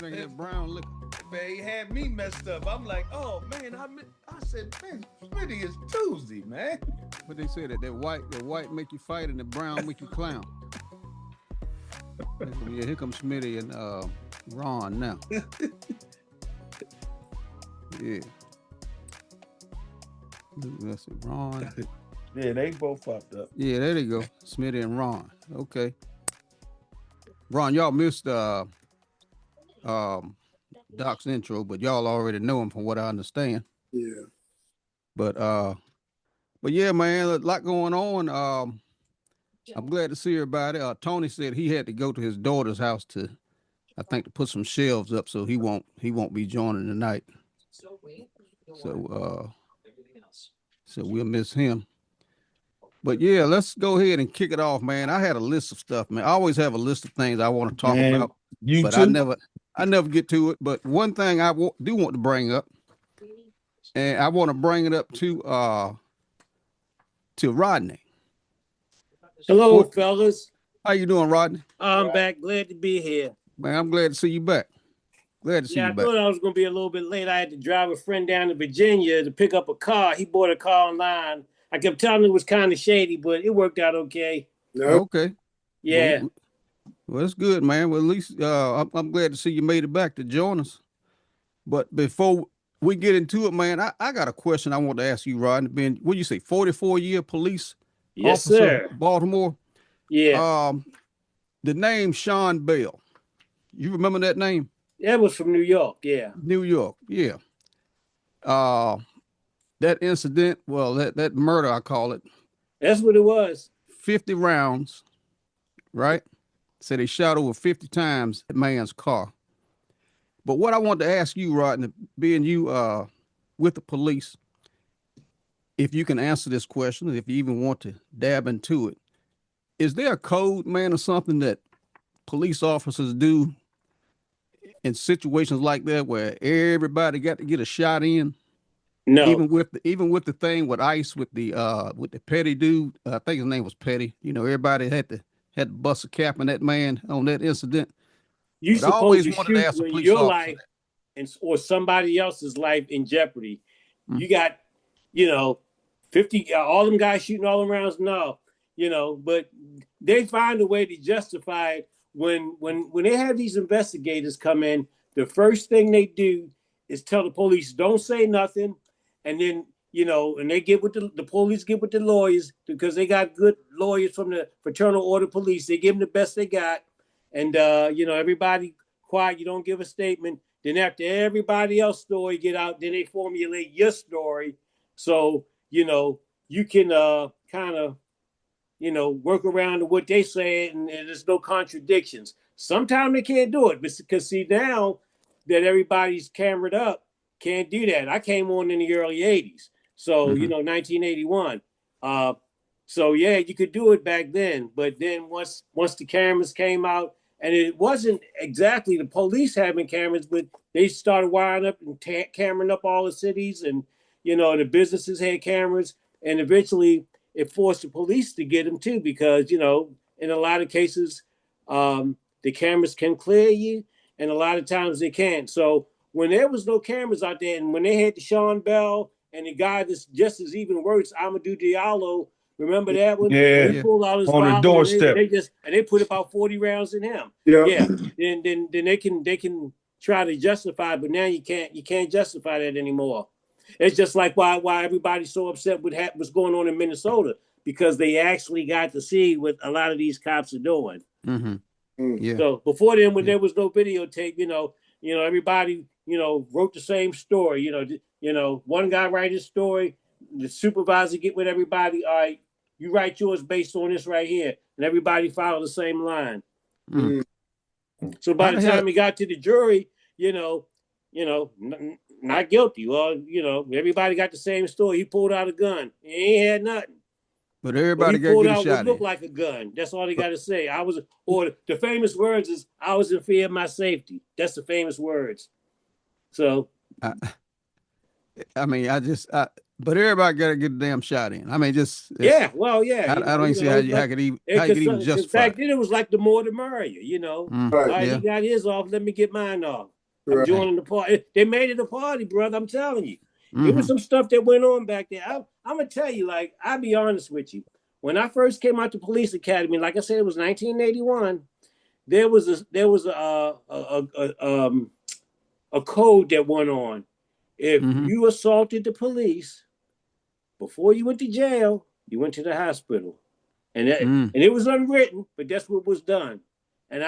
Drinking that brown liquor. Man, he had me messed up. I'm like, oh man, I said, man, Smitty is Tuesday, man. But they say that the white make you fight and the brown make you clown. Yeah, here comes Smitty and Ron now. Yeah. That's it, Ron. Yeah, they both fucked up. Yeah, there they go. Smitty and Ron. Okay. Ron, y'all missed Doc's intro, but y'all already know him from what I understand. Yeah. But yeah, man, a lot going on. I'm glad to see everybody. Tony said he had to go to his daughter's house to put some shelves up, so he won't be joining tonight. So we'll miss him. But yeah, let's go ahead and kick it off, man. I had a list of stuff, man. I always have a list of things I want to talk about, but too? I never get to it. But one thing I do want to bring up, and I want to bring it up to Rodney. Hello, fellas. How you doing, Rodney? I'm back. Glad to be here. Man, I'm glad to see you back. Glad to see you back. I thought I was going to be a little bit late. I had to drive a friend down to Virginia to pick up a car. He bought a car online. I kept telling him it was kind of shady, but it worked out okay. Okay. Yeah. Well, that's good, man. Well, at least I'm glad to see you made it back to join us. But before we get into it, man, I got a question I want to ask you, Rodney. Being, what do you say, 44-year police Yes, officer, sir. Baltimore? Yeah. The name Sean Bell. You remember that name? That was from New York, yeah. New York, yeah. That incident, well, that murder, I call it. That's what it was. 50 rounds, right? Said they shot over 50 times that man's car. But what I want to ask you, Rodney, being you with the police, if you can answer this question, if you even want to dab into it, is there a code, man, or something that police officers do in situations like that where everybody got to get a shot in? No. Even with the thing with ICE with the Petty dude, I think his name was Petty. You know, everybody had to bust a cap on that man on that incident. You but supposed to shoot when your life or somebody else's life in jeopardy. Mm-hmm. You got, 50, all them guys shooting all them rounds. No, but they find a way to justify it. When they have these investigators come in, the first thing they do is tell the police, don't say nothing. And then, and they get with the police, get with the lawyers because they got good lawyers from the Fraternal Order Police. They give them the best they got. And, everybody quiet. You don't give a statement. Then after everybody else's story get out, then they formulate your story. So, you can kind of, work around to what they say and there's no contradictions. Sometimes they can't do it because see now that everybody's cameraed up, can't do that. I came on in the early 80s. So, 1981. So yeah, you could do it back then. But then once the cameras came out, and it wasn't exactly the police having cameras, but they started wiring up and cameraing up all the cities and, the businesses had cameras. And eventually it forced the police to get them too, because, in a lot of cases, the cameras can clear you and a lot of times they can't. So when there was no cameras out there and when they had the Sean Bell and the guy that's just as even worse, Amadou Diallo, remember that one? Yeah. He pulled out his on the doorstep. They put about 40 rounds in him. Yeah. Yeah. Then they can try to justify, but now you can't justify that anymore. It's just like why everybody's so upset with what's going on in Minnesota, because they actually got to see what a lot of these cops are doing. Mm-hmm. Yeah. So before then, when there was no videotape, everybody, wrote the same story. One guy write his story, the supervisor get with everybody. All right, you write yours based on this right here, and everybody follow the same line. Mm-hmm. So by the time he got to the jury, not guilty. Well, everybody got the same story. He pulled out a gun. He ain't had nothing. But everybody got to get a shot. What looked like a gun. That's all they got to say. The famous words is, I was in fear of my safety. That's the famous words. So, but everybody got to get a damn shot in. I mean, yeah. Well, yeah. I don't see how you could even justify. Back then, it was like the more the merrier. Right, he got his off. Let me get mine off. I'm joining the party. They made it a party, brother. I'm telling you. Mm-hmm. It was some stuff that went on back there. I'm gonna tell you, like, I'll be honest with you. When I first came out to police academy, like I said, it was 1981. There was a code that went on. If you assaulted the police before you went to jail, you went to the hospital, and it was unwritten, but that's what was done. And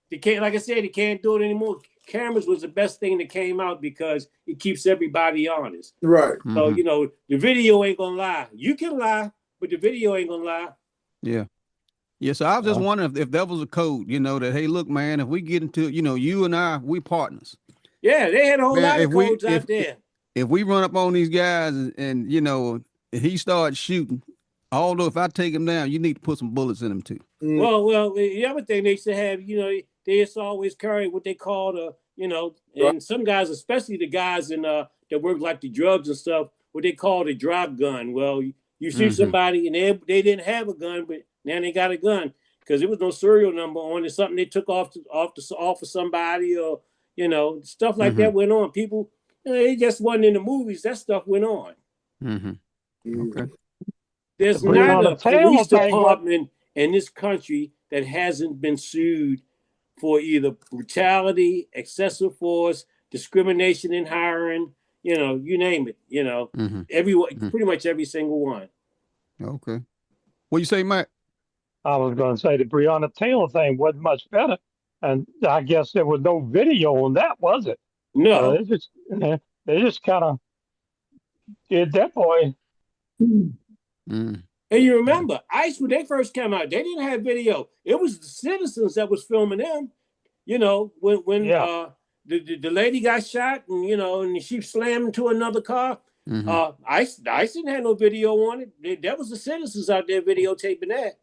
they can't, like I said, they can't do it anymore. Cameras was the best thing that came out because it keeps everybody honest. Right. So, the video ain't gonna lie. You can lie, but the video ain't gonna lie. Yeah. Yeah. So I was just wondering if that was a code, that, hey, look, man, if we get into, you and I, we partners. Yeah, they had a whole lot of codes out there. If we run up on these guys and he starts shooting, although if I take him down, you need to put some bullets in him too. Well, the other thing they used to have, they used to always carry what they called and some guys, especially the guys that work like the drugs and stuff, what they call a drop gun. Well, you shoot somebody and they didn't have a gun, but now they got a gun because there was no serial number on it. Something they took off of somebody or stuff like that went on. People, it just wasn't in the movies. That stuff went on. Okay. There's not a police department in this country that hasn't been sued for either brutality, excessive force, discrimination in hiring, you name it, pretty much every single one. Okay. What you say, Matt? I was going to say the Breonna Taylor thing wasn't much better. And I guess there was no video on that, was it? No. They just kind of did that boy. And you remember, ICE, when they first came out, they didn't have video. It was the citizens that was filming them. When the lady got shot and she slammed into another car, ICE didn't have no video on it. That was the citizens out there videotaping that.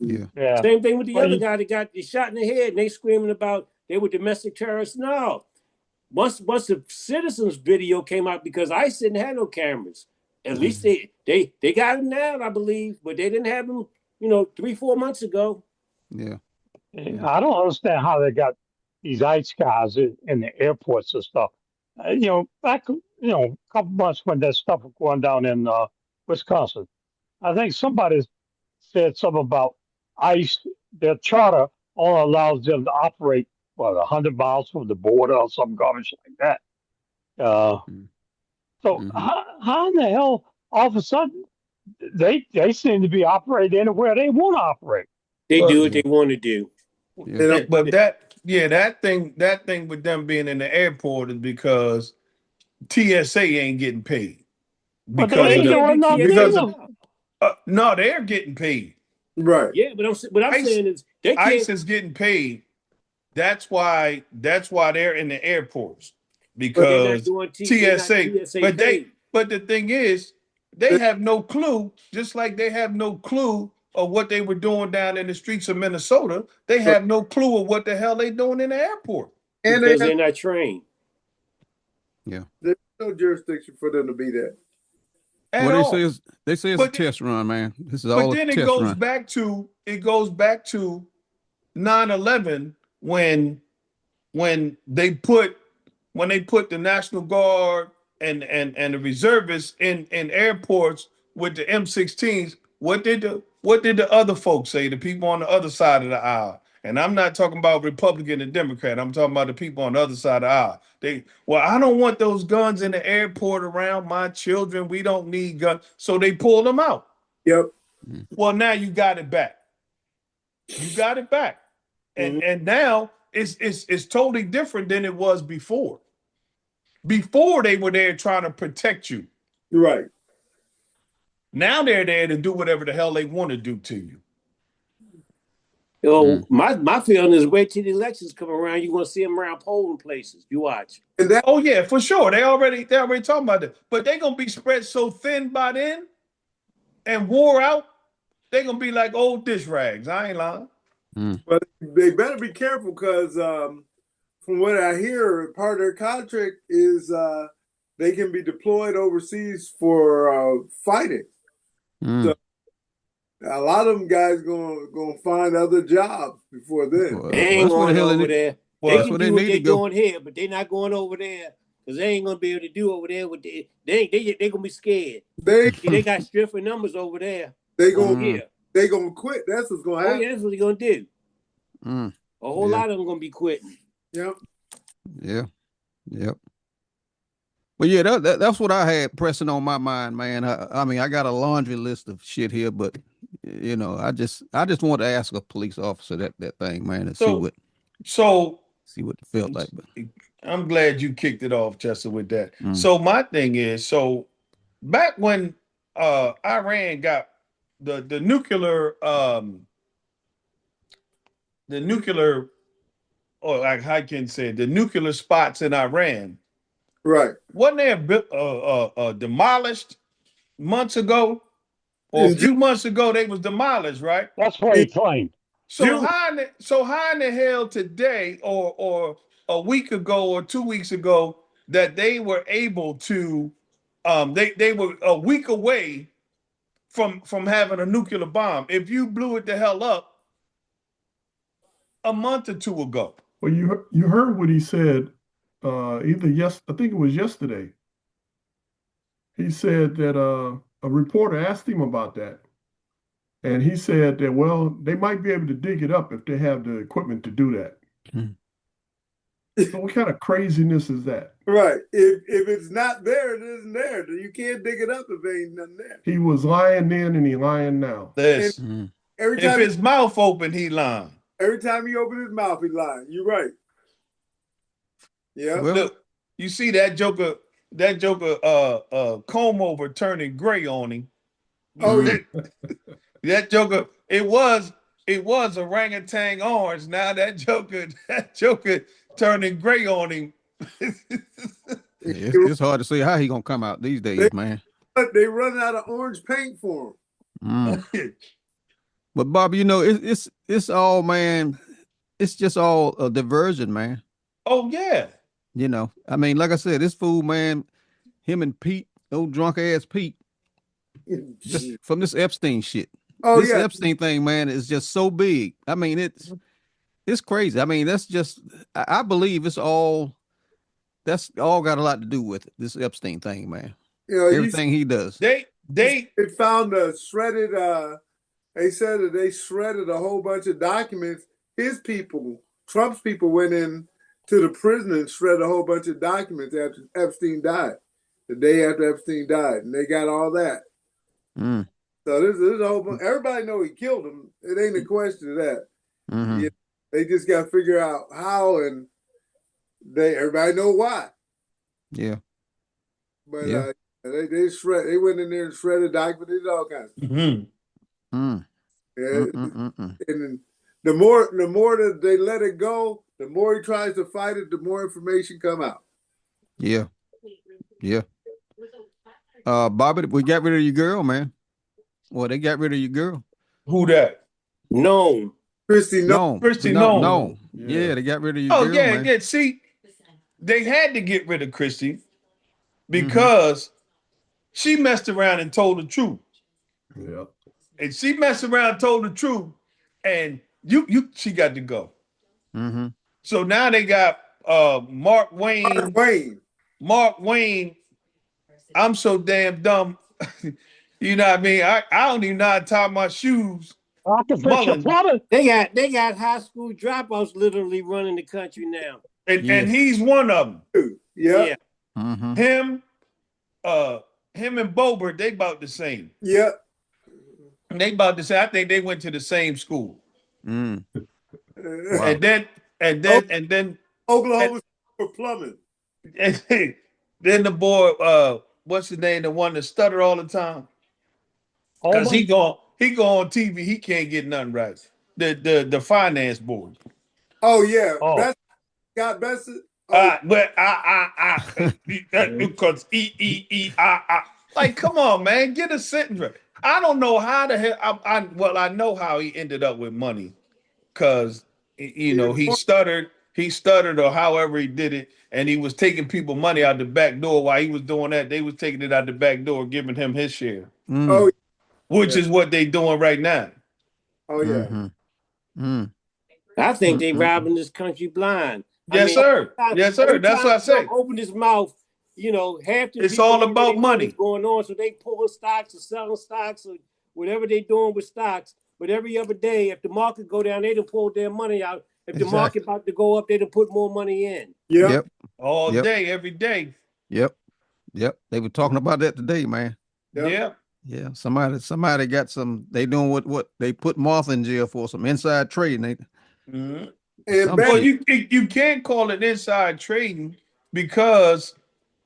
Yeah. Same thing with the other guy that got shot in the head and they screaming about they were domestic terrorists. No. Once the citizens video came out, because ICE didn't have no cameras. At least they got him now, I believe, but they didn't have him, 3-4 months ago. Yeah. I don't understand how they got these ICE guys in the airports and stuff. Back, a couple months when that stuff was going down in Wisconsin, I think somebody said something about ICE, their charter only allows them to operate, 100 miles from the border or some garbage like that. So how in the hell, all of a sudden, they seem to be operating anywhere they want to operate? They do what they want to do. Yeah. But that thing with them being in the airport is because TSA ain't getting paid. But they ain't doing nothing. No, they're getting paid. Right. Yeah, but I'm saying is they can't. ICE is getting paid. That's why they're in the airports, because TSA. But the thing is, they have no clue. Just like they have no clue of what they were doing down in the streets of Minnesota, they have no clue of what the hell they doing in the airport. And because they're not trained. Yeah. There's no jurisdiction for them to be there. Well, they say it's a test run, man. This is all. But then it goes back to 9/11 when they put the National Guard and the reservists in airports with the M16s. What did the other folks say? The people on the other side of the aisle. And I'm not talking about Republican and Democrat. I'm talking about the people on the other side of the aisle. I don't want those guns in the airport around my children. We don't need guns. So they pulled them out. Yep. Well, now you got it back. And now it's totally different than it was before. Before they were there trying to protect you. Right. Now they're there to do whatever the hell they want to do to you. My feeling is wait till the elections come around. You're going to see them around polling places. You watch. Oh, yeah, for sure. They already talking about that. But they're going to be spread so thin by then and wore out, they're going to be like old dish rags. I ain't lying. But they better be careful because from what I hear, part of their contract is they can be deployed overseas for fighting. So a lot of them guys gonna find other jobs before then. They ain't going over there. They That's can where do they what need they're to go. doing here, but they're not going over there because they ain't gonna be able to do over there. What they gonna be scared. They See, they got strength in numbers over there. they Over gonna here. they gonna quit. That's what's gonna Oh happen. yeah, that's what they're gonna do. Mm. A whole Yeah. lot of them gonna be quitting. Yep. Yeah. Yep. But yeah, that's what I had pressing on my mind, man. I mean, I got a laundry list of shit here, but you know, I just want to ask a police officer that thing, man, and see what it felt like. But I'm glad you kicked it off, Chester, with that. Mm. So my thing is, so back when Iran got the nuclear or like I can say the nuclear spots in Iran, Right. wasn't they demolished months ago or a In few months ago? They was demolished, right? That's what he claimed. So how in the hell today or a week ago or 2 weeks ago that they were able to they were a week away from having a nuclear bomb if you blew it the hell up a month or two ago? Well, you heard what he said. I think it was yesterday. He said that a reporter asked him about that, and he said that well, they might be able to dig it up if they have the equipment to do that. Mm. So what kind of craziness is that? Right. If it's not there, it isn't there. You can't dig it up if there ain't nothing there. He was lying then and he lying now. This Every if time his mouth open, he lying. every time he open his mouth, he lying. You're right. Yeah. well, Look, you see that Joker comb over turning gray on him. Oh yeah. That Joker, it was orangutan orange. Now that Joker turning gray on him. it's hard to see how he gonna come out these days, man. They run out of orange paint for him. Mm. But Bob, you know, it's all, man. It's just all a diversion, man. Oh yeah. You know, I mean, like I said, this fool, man, him and Pete, old drunk ass Pete, just from this Epstein shit. Oh This yeah. Epstein thing, man, is just so big. I mean, it's crazy. I mean, that's just, I believe that's all got a lot to do with it. This Epstein thing, man. You know, Everything he does. They found a shredded. They said that they shredded a whole bunch of documents. His people, Trump's people, went in to the prison and shredded a whole bunch of documents after Epstein died. The day after Epstein died, and they got all that. Mm. So there's a whole bunch. Everybody know he killed him. It ain't a question of that. Mm-hmm. Yeah, they just got to figure out how, and everybody know why. Yeah. But Yeah. they went in there and shredded documents, they did all kinds of stuff. Mm-hmm. Mm. Yeah. And the more that they let it go, the more he tries to fight it, the more information come out. Yeah. Yeah. Bobby, we got rid of your girl, man. Well, they got rid of your girl. Who that? No. Christy, no. Christy, no. Yeah. Yeah, they got rid of your Oh girl, yeah, man. yeah. See, they had to get rid of Christy because she messed around and told the truth. Yeah. And she messed around and told the truth, and she got to go. Mm-hmm. So now they got Mark Wayne. Mark Wayne. I'm so damn dumb. You know what I mean? I don't even know how to tie my shoes. They got high school dropouts literally running the country now. And he's one of them. Yeah. Mm-hmm. Him and Bobert, they about the same. Yeah. They about the same. I think they went to the same school. Mm. Wow. And then Oklahoma for plumbing. And then the boy, what's his name? The one that stuttered all the time. Because he go on TV, he can't get nothing right. The finance board. Oh yeah. Oh. Got bested. Oh. Because like, come on, man, get a sentence right. I don't know how the hell. I know how he ended up with money, because he stuttered, or however he did it, and he was taking people money out the back door. While he was doing that, they was taking it out the back door, giving him his share. Oh, which is what they doing right now. Oh yeah. Mm-hmm. Mm. I think they robbing this country blind. Yes, sir. Yes, sir. That's what I say. Open his mouth. Half the it's people all about money. What's going on? So they pulling stocks or selling stocks or whatever they doing with stocks. But every other day, if the market go down, they done pull their money out. If the market about to go up, they done put more money in. Yep. All day, every day. Yep. They were talking about that today, man. Yep. Yeah. Somebody got some. They doing what they put Martha in jail for, some inside trading. Well, you can't call it inside trading because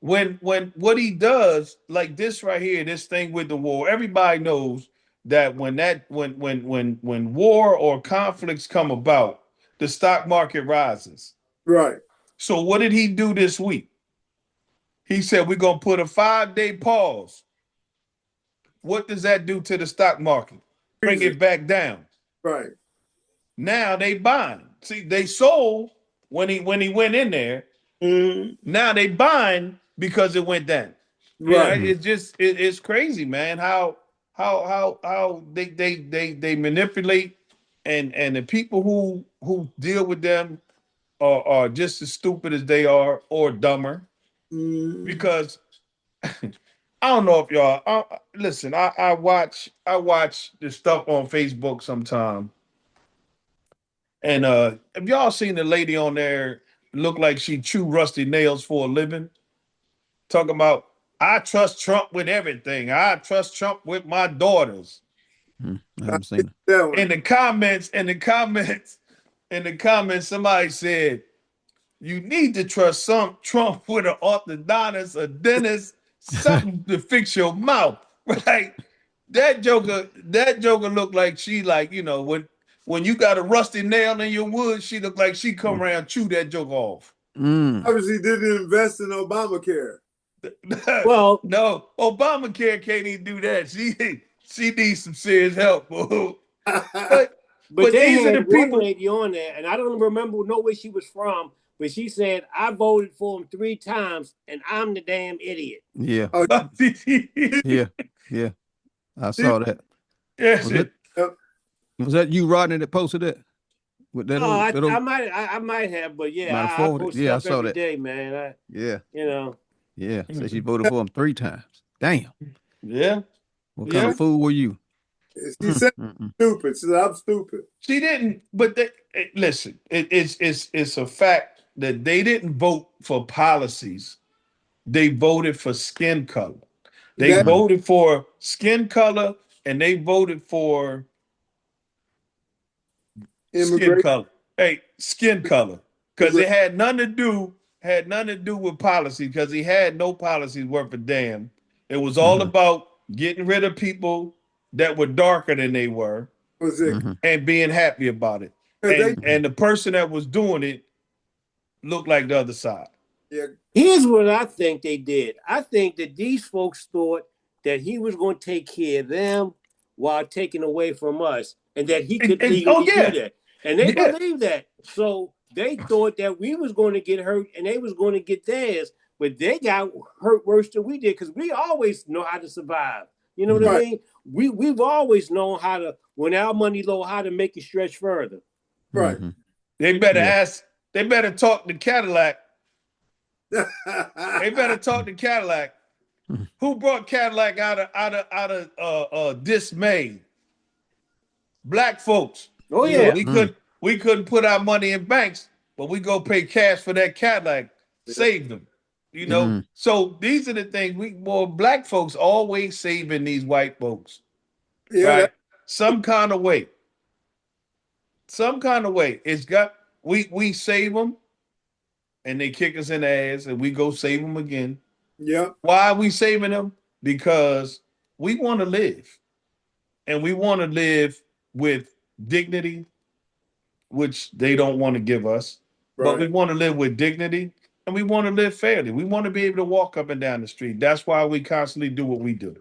when what he does, like this right here, this thing with the war, everybody knows that when war or conflicts come about, the stock market rises. Right. So what did he do this week? He said we're gonna put a 5-day pause. What does that do to the stock market? Bring it back down. Right. Now they buying. See, they sold when he went in there. Now they buying because it went down. Right. It's just it's crazy, man. How they manipulate and the people who deal with them are just as stupid as they are or dumber. Because I don't know if y'all listen. I watch the stuff on Facebook sometime. And have y'all seen the lady on there look like she chew rusty nails for a living? Talking about, I trust Trump with everything. I trust Trump with my daughters. I haven't seen it. In the comments, somebody said, you need to trust some Trump with an orthodontist, a dentist, something to fix your mouth. Right? That joker looked like she when you got a rusty nail in your wood, she looked like she come around chew that joke off. Obviously didn't invest in Obamacare. Well, no, Obamacare can't even do that. She needs some serious help. But they these had are the people. One lady on there, and I don't know where she was from, but she said, I voted for him 3 times, and I'm the damn idiot. Yeah. Yeah. I saw that. Yes. Was that you, Rodney, that posted that? With that I might have, but I post stuff I saw every that. day, man. Yeah. Yeah. So she voted for him 3 times. Damn. Yeah. What kind of fool were you? She said stupid. She said, I'm stupid. She didn't, but listen, it's a fact that they didn't vote for policies. They voted for skin color. They voted for skin color and they voted for skin color. Hey, skin color. Because it had nothing to do with policy, because he had no policies worth a damn. It was all about getting rid of people that were darker than they were and being happy about it. And the person that was doing it looked like the other side. Yeah. Here's what I think they did. I think that these folks thought that he was going to take care of them while taking away from us, and that he could legally do that. And they believed that. So they thought that we was going to get hurt and they was going to get theirs, but they got hurt worse than we did, because we always know how to survive. You know what I mean? We've always known how to, when our money low, how to make it stretch further. Right. They better talk to Cadillac. They better talk to Cadillac. Who brought Cadillac out of dismay? Black folks. Oh yeah. We couldn't put our money in banks, but we go pay cash for that Cadillac. Save them. So these are the things black folks always saving these white folks. Yeah. Right? Some kind of way. It's got we save them and they kick us in the ass and we go save them again. Yeah. Why are we saving them? Because we want to live. And we want to live with dignity, which they don't want to give us. Right. But we want to live with dignity and we want to live fairly. We want to be able to walk up and down the street. That's why we constantly do what we do.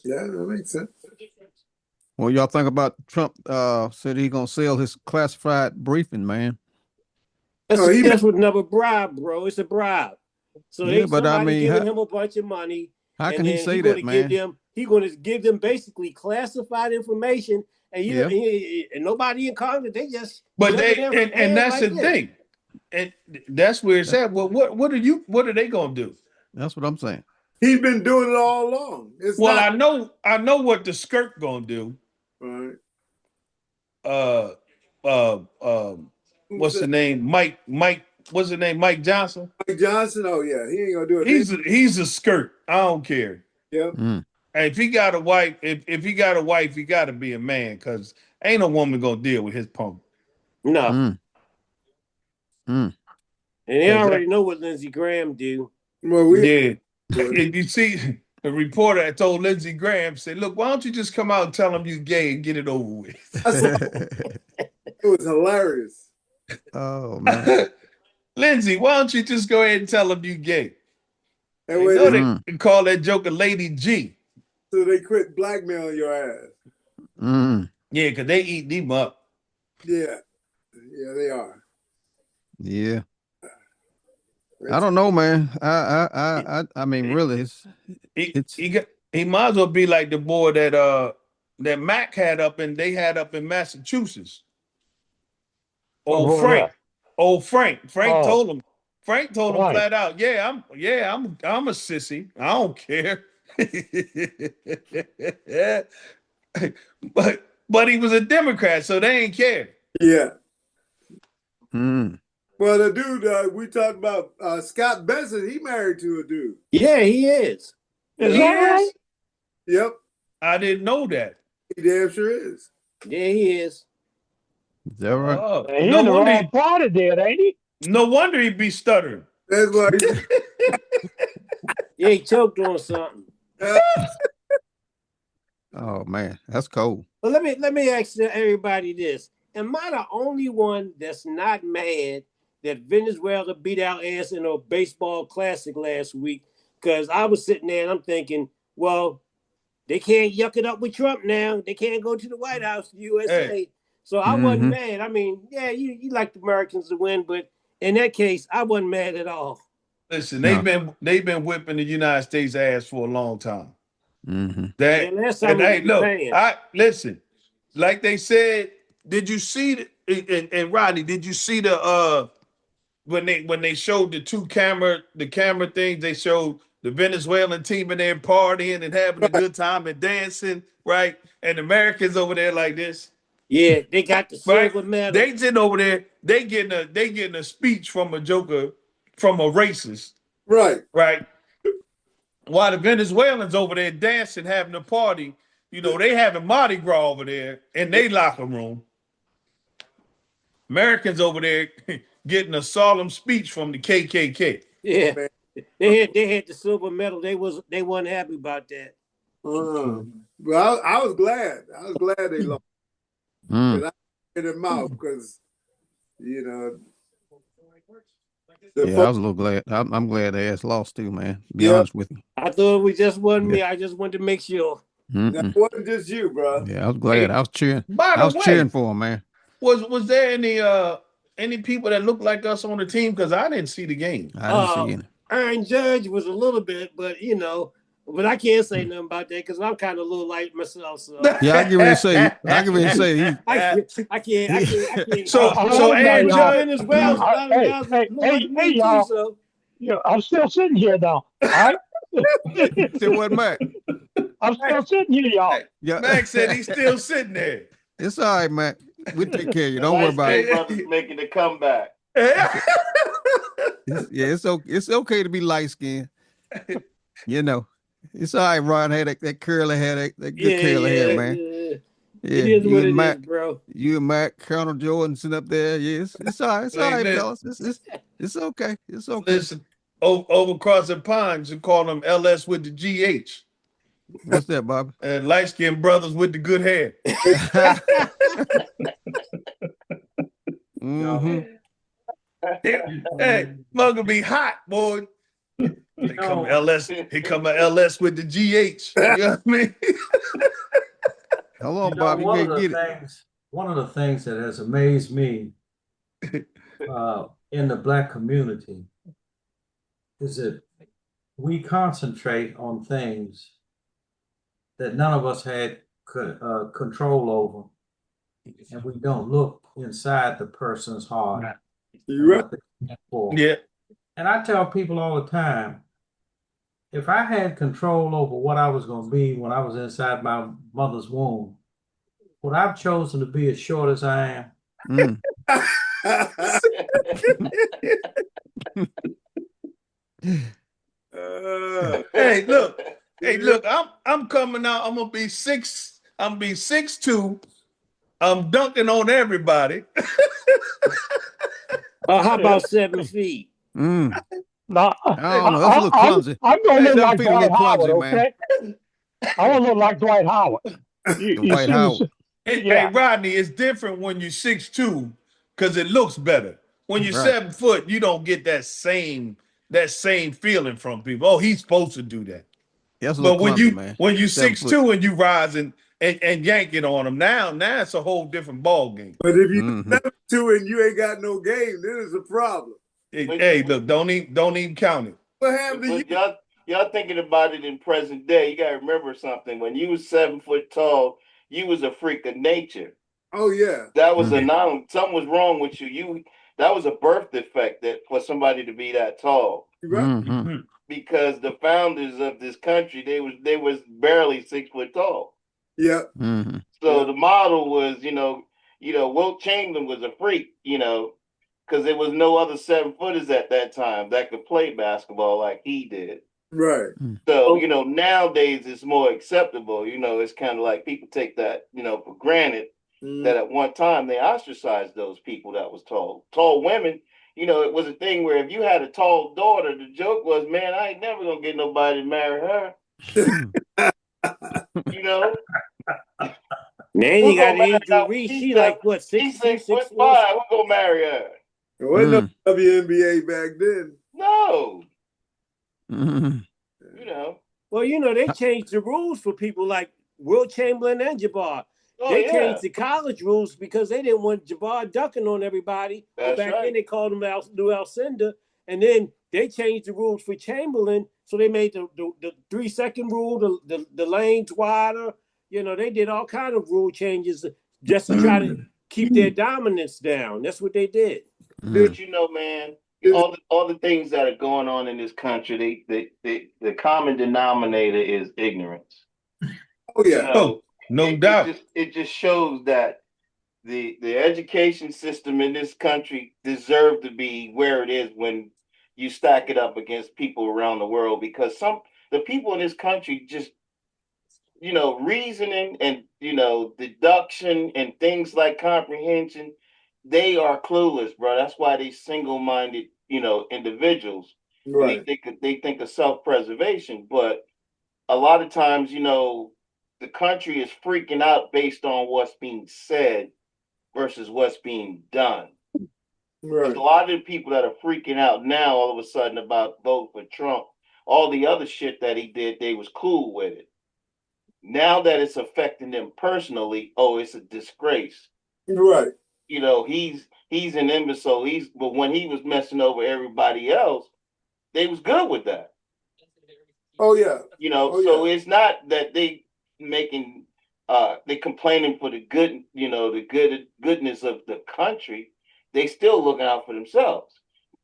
Yeah, that makes sense. Well, y'all think about Trump said he's gonna sell his classified briefing, man. That's another bribe, bro. It's a bribe. So somebody giving him a bunch of money. How can he say that, man? He's going to give them basically classified information, And you know, and nobody in Congress, they just but and that's the thing. And that's where it's at. Well, what are they gonna do? That's what I'm saying. He's been doing it all along. I know what the skirt gonna do. Right. What's the name? Mike. What's the name? Mike Johnson. Mike Johnson. Oh yeah, he ain't gonna do it. He's a skirt. I don't care. Yep. If he got a wife, if he got a wife, he got to be a man, because ain't no woman gonna deal with his punk. No. And they already know what Lindsey Graham do. Well, If you see the reporter that told Lindsey Graham, said, "Look, why don't you just come out and tell him you gay and get it over with?" It was hilarious. Oh man, Lindsey, why don't you just go ahead and tell him you gay? They can call that joker Lady G. So they quit blackmailing your ass. Yeah, because they eat them up. Yeah, they are. Yeah. I don't know, man. I mean, really, he might as well be like the boy that Mack had up in Massachusetts. Old Frank. Frank told him flat out, I'm a sissy. I don't care. but he was a Democrat, so they ain't care. Yeah. Well, the dude we talked about, Scott Benson, he married to a dude. Yeah, he is. Is that right? Yep. I didn't know that. He damn sure is. Yeah, he is. Is that right? He's in the wrong part of it, ain't he? No wonder he'd be stuttering. That's why he choked on something. Oh man, that's cold. Well, let me ask everybody this. Am I the only one that's not mad that Venezuela beat our ass in a baseball classic last week? Because I was sitting there and I'm thinking, well, they can't yuck it up with Trump now. They can't go to the White House, USA. Hey. So I wasn't mad. I mean, yeah, you like the Americans to win, but in that case, I wasn't mad at all. Listen, they've been whipping the United States ass for a long time. Listen, like they said, did you see and Rodney, did you see the when they showed the camera things, they showed the Venezuelan team in there partying and having a good time and dancing, right? And Americans over there like this. Yeah, they got the silver medal. They sitting over there, they getting a speech from a joker, from a racist. Right. While the Venezuelans over there dancing, having a party, they having Mardi Gras over there in their locker room. Americans over there getting a solemn speech from the KKK. Yeah, they had the silver medal. They weren't happy about that. Well, I was glad. I was glad they lost. But I in their mouth because I was a little glad. I'm glad they ass lost too, man. To be honest with you. I thought it just wasn't me. I just wanted to make sure. That wasn't just you, bro. Yeah, I was glad. I was cheering. Cheering for him, man. Was there any people that looked like us on the team? Because I didn't see the game. I didn't see any. Aaron Judge was a little bit, but but I can't say nothing about that because I'm kind of a little light myself. So yeah, I give it a say. I can't. So Aaron Judge as well. Hey, y'all. So. I'm still sitting here now. All right. Still what, Mac? I'm still sitting here, y'all. Yeah. Mac said he's still sitting there. It's all right, Mac. We'll take care of you. Don't worry about it. Making the comeback. It's okay to be light skinned. It's all right. Ron had that curly hair, that good curly hair, man. Yeah, it is what it is, bro. You and Mac, Colonel Jordan sitting up there. Yes, it's all right. It's all right, fellas. It's okay. It's okay. Listen, over across the pond, you call them LS with the GH. What's that, Bobby? And light-skinned brothers with the good hair. Hey, mug'll be hot, boy. Here come LS with the GH. You know what I mean? Hello, Bobby. One of the things that has amazed me in the Black community is that we concentrate on things that none of us had control over and we don't look inside the person's heart. You're right. Yeah. And I tell people all the time, if I had control over what I was going to be when I was inside my mother's womb, would I have chosen to be as short as I am? Hey, look, I'm coming out. I'm gonna be 6'2". I'm dunking on everybody. How about 7 feet? No, I don't know. That's a little clumsy. I'm going to look like That feel a Dwight little Howard, clumsy, man. okay? I want to look like Dwight Howard. You Dwight see Howard. Hey, Rodney, it's different when you're 6'2" because it looks better. When you're Right. 7 foot, you don't get that same feeling from people. Oh, he's supposed to do that. That's a But little clumsy, man. when you 7 foot. 6'2" and you rise and yank it on them, now it's a whole different ball game. But if you 7'2" and you ain't got no game, then it's a problem. Hey, look, don't even count it. What happened to you? Y'all thinking about it in present day, you gotta remember something. When you was 7 foot tall, you was a freak of nature. Oh yeah. That was something was wrong with you. That was a birth defect that for somebody to be that tall. Right. Because the founders of this country, they was barely 6 foot tall. Yeah. So the model was, Wilt Chamberlain was a freak, because there was no other 7 footers at that time that could play basketball like he did. Right. So, nowadays it's more acceptable. It's kind of like people take that, for granted that at one time they ostracized those people that was tall. Tall women, it was a thing where if you had a tall daughter, the joke was, man, I ain't never gonna get nobody to marry her. Man, you got Angel Reese. She like what, 6'5"? We're gonna marry her. There wasn't no WNBA back then. No. Well, they changed the rules for people like Wilt Chamberlain and Jabbar. They changed the college rules because they didn't want Jabbar dunking on everybody. That's back right. then they called him Lou Alcindor. And then they changed the rules for Chamberlain. So they made the 3-second rule, the lanes wider. They did all kind of rule changes just to try to keep their dominance down. That's what they did. But man, all the things that are going on in this country, the common denominator is ignorance. Oh yeah. No doubt. It just shows that the education system in this country deserves to be where it is when you stack it up against people around the world, because the people in this country just reasoning and deduction and things like comprehension, they are clueless, bro. That's why they single-minded individuals. Right. They think of self-preservation, but a lot of times the country is freaking out based on what's being said versus what's being done. Right. A lot of the people that are freaking out now all of a sudden about vote for Trump, all the other shit that he did, they was cool with it. Now that it's affecting them personally, it's a disgrace. Right. He's an imbecile. But when he was messing over everybody else, they was good with that. Oh yeah. So it's not that they making they complaining for the good, goodness of the country. They still looking out for themselves.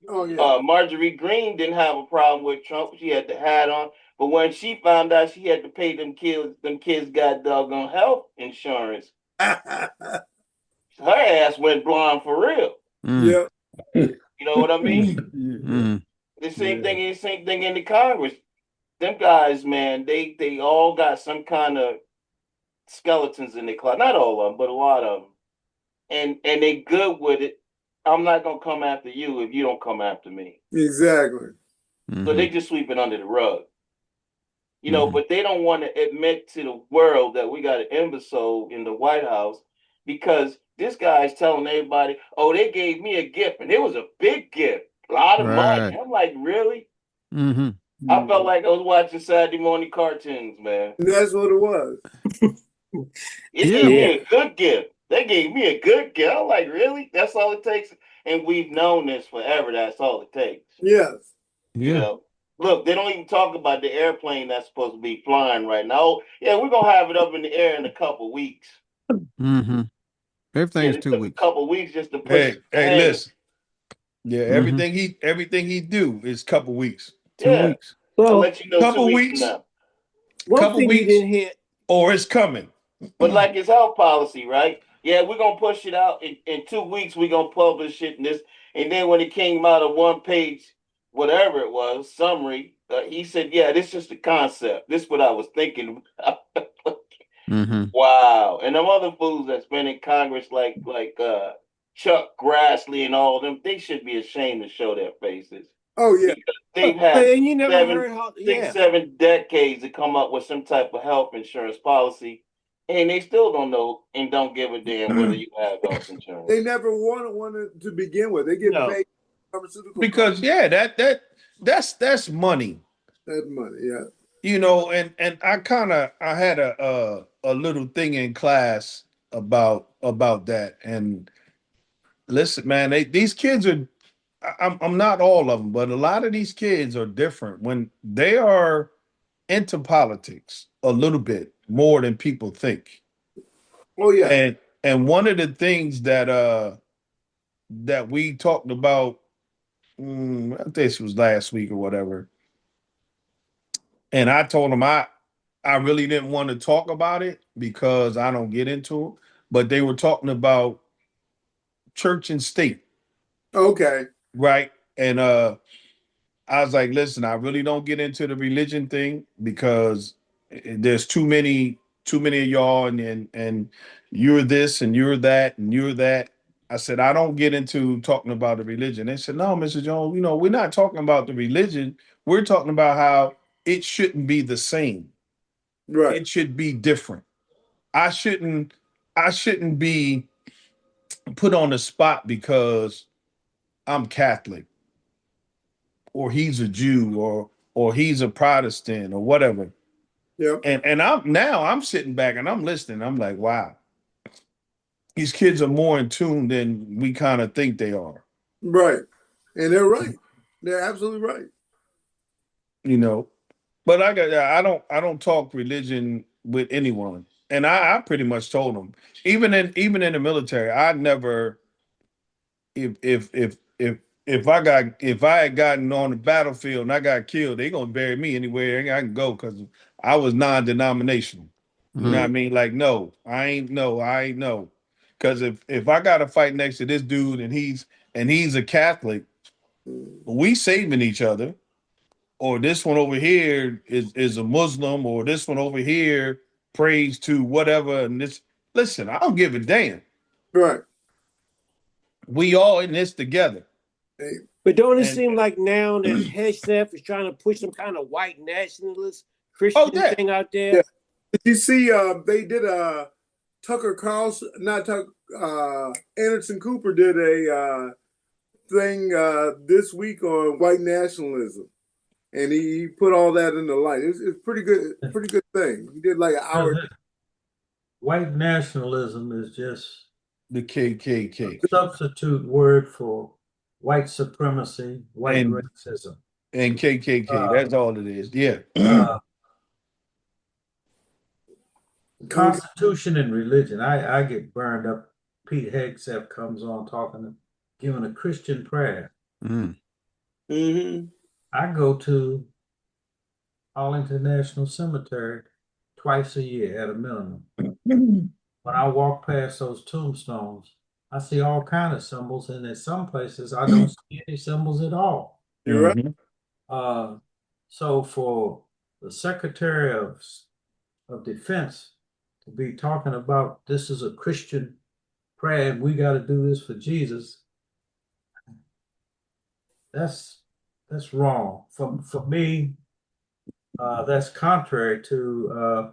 Oh yeah. Marjorie Greene didn't have a problem with Trump. She had the hat on, but when she found out she had to pay them kids got doggone health insurance, her ass went blonde for real. Yeah. You know what I mean? The same thing in the Congress. Them guys, man, they all got some kind of skeletons in their closet. Not all of them, but a lot of them. And they good with it. I'm not gonna come after you if you don't come after me. Exactly. So they just sweep it under the rug. But they don't want to admit to the world that we got an imbecile in the White House, because this guy's telling everybody, oh, they gave me a gift, and it was a big gift, a lot of money. I'm like, really? I felt like I was watching Saturday morning cartoons, man. That's what it was. It gave me a good gift. They gave me a good gift. I'm like, really? That's all it takes? And we've known this forever. That's all it takes. Yes. Look, they don't even talk about the airplane that's supposed to be flying right now. Yeah, we're going to have it up in the air in a couple weeks. Everything's it 2 took weeks. a couple weeks just to push. Hey, listen. Yeah, Mhm. everything he do is couple weeks. 2 Yeah, weeks. I'll Well, let you know 2 Couple weeks from weeks. now. one Couple thing you weeks, didn't hear. or it's coming. But like his health policy, right? Yeah, we're gonna push it out in 2 weeks. We're gonna publish it in this, and then when it came out of 1 page, whatever it was, summary, he said, "Yeah, this is just a concept. This is what I was thinking." Mm-hmm. Wow, and them other fools that's been in Congress, like Chuck Grassley and all of them, they should be ashamed to show their faces. Oh yeah. Because they've had And you never heard how, 7 decades to come up with some type of health insurance policy, and they still don't know and don't give a damn whether you have health insurance. They never wanted one to begin with. They get paid pharmaceutical because that's money. That's money, yeah. You know, and I had a little thing in class about that. And listen, man, these kids are. I'm not all of them, but a lot of these kids are different when they are into politics a little bit more than people think. Oh yeah. And one of the things that we talked about, I think this was last week or whatever, and I told them I really didn't want to talk about it because I don't get into it, but they were talking about church and state. Okay. Right. And I was like, listen, I really don't get into the religion thing because there's too many of y'all and you're this and you're that and you're that. I said, I don't get into talking about the religion. They said, no, Mr. Jones, we're not talking about the religion. We're talking about how it shouldn't be the same. Right. It should be different. I shouldn't be put on the spot because I'm Catholic or he's a Jew or he's a Protestant or whatever. Yeah. And I'm sitting back and I'm listening. I'm like, wow, these kids are more in tune than we kind of think they are. Right. And they're right. They're absolutely right. But I don't talk religion with anyone. And I pretty much told them, even in the military, I never, if I had gotten on the battlefield and I got killed, they gonna bury me anywhere I can go because I was non-denominational. You know what I mean? Like, no, I ain't no. Because if I gotta fight next to this dude and he's a Catholic, we saving each other. Or this one over here is a Muslim, or this one over here prays to whatever. And this, listen, I don't give a damn. Right. We all in this together. But don't it seem like now that Hegseth is trying to push some kind of white nationalist Christian thing out there? Yeah. Did you see they did Tucker Carlson, not Tucker, Anderson Cooper did a thing this week on white nationalism. And he put all that in the light. It's pretty good thing. He did like an hour. White nationalism is just the KKK. Substitute word for white supremacy, white racism. And KKK, that's all it is. Yeah. Constitution and religion. I get burned up. Pete Hegseth comes on giving a Christian prayer. I go to Arlington National Cemetery twice a year at a minimum. When I walk past those tombstones, I see all kinds of symbols, and in some places I don't see any symbols at all. You're right. So for the Secretary of Defense to be talking about this is a Christian prayer and we got to do this for Jesus, that's wrong. For me, that's contrary to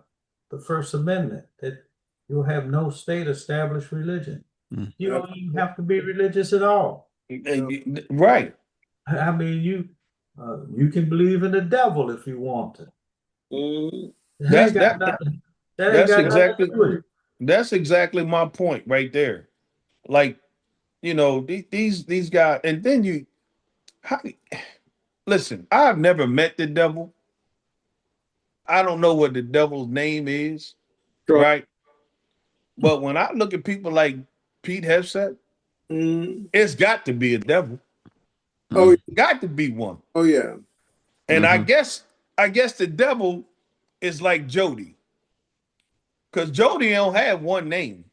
the First Amendment, that you'll have no state established religion. You don't even have to be religious at all. Right. I mean, you can believe in the devil if you want to. That's exactly my point right there. Like, these guys, and then listen, I've never met the devil. I don't know what the devil's name is, right? But when I look at people like Pete Hegseth, Mm. it's got to be a devil. Oh, Got to be one. oh yeah. And I guess the devil is like Jody. Because Jody don't have one name.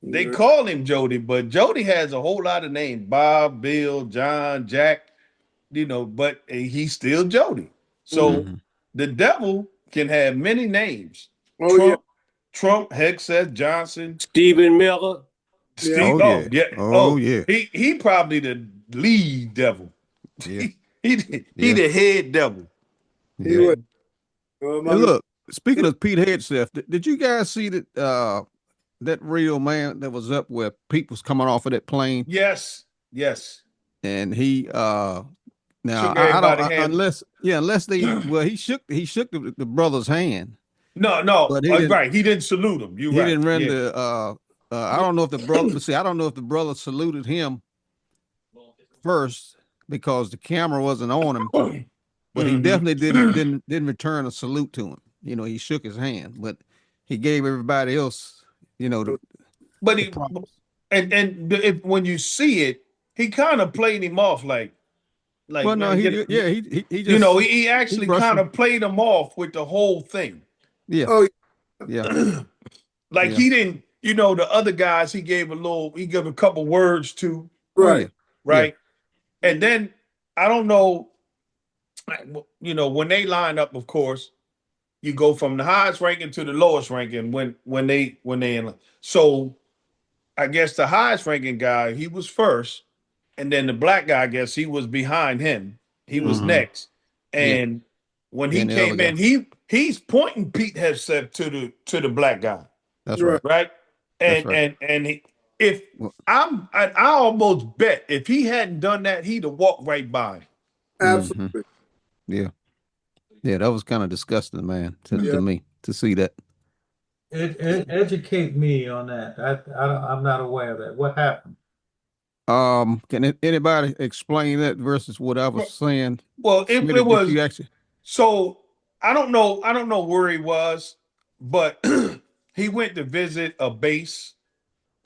They call him Jody, but Jody has a whole lot of names. Bob, Bill, John, Jack, but he's still Jody. So the devil can have many names. Oh, Trump, Hegseth, Johnson, Stephen Miller. Steve. He probably the lead devil. Yeah. he the head devil. He would. Hey, look, speaking of Pete Hegseth, did you guys see that that real man that was up where Pete was coming off of that plane? Yes. And he now shook I don't hand. unless they he shook the brother's hand. No, but he didn't salute him. He didn't render I don't know if the brother I don't know if the brother saluted him first because the camera wasn't on him. But he definitely didn't return a salute to him. He shook his hand, but he gave everybody else, when you see it, he kind of played him off like. Well, no, he just he actually kind of played him off with the whole thing. Yeah. Oh, yeah. He didn't. The other guys he gave a couple words to. Right. Right. Yeah. And then I don't know. When they line up, of course, you go from the highest ranking to the lowest ranking when they in. So I guess the highest ranking guy, he was first, and then the black guy, I guess he was behind him. He was next. And when he came in, he's pointing Pete Hegseth to the black guy. That's right. Right? And I almost bet if he hadn't done that, he'd have walked right by him. Absolutely. Yeah, that was kind of disgusting, man, to me to see that. Educate me on that. I'm not aware of that. What happened? Can anybody explain that versus what I was saying? Well, it was actually. So I don't know where he was, but he went to visit a base,